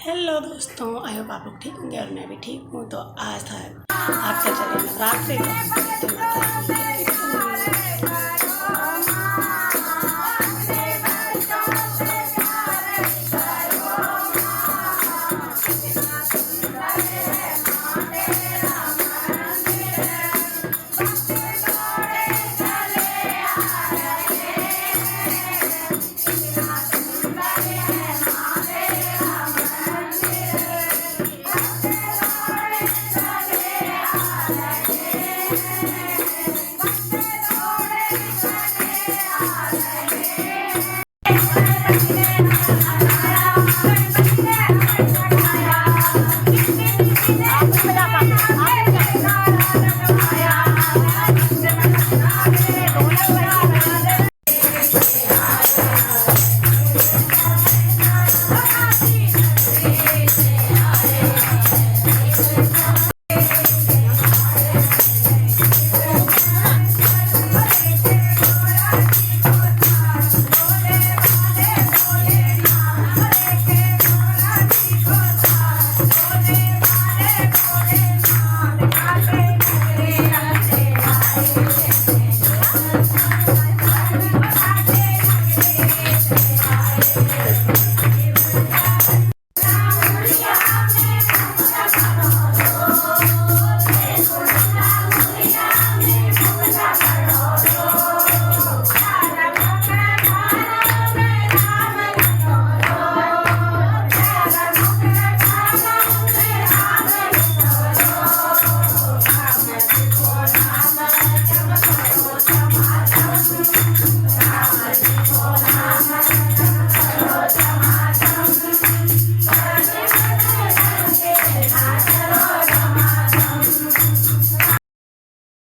Hello दोस्तों, I hope आप लोग ठीक होंगे और मैं भी ठीक हूँ। तो आज था आपका चले नवरात्रि तो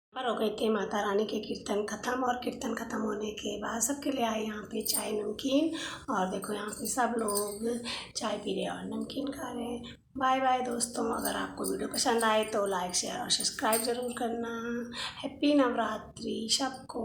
माता रानी के कीर्तन में। हो गए थे माता रानी के कीर्तन ख़त्म। और कीर्तन ख़त्म होने के बाद सबके लिए आए यहाँ पे चाय नमकीन। और देखो यहाँ पे सब लोग चाय पी रहे और नमकीन खा रहे हैं। बाय बाय दोस्तों, अगर आपको वीडियो पसंद आए तो लाइक शेयर और सब्सक्राइब ज़रूर करना। हैप्पी नवरात्रि सबको।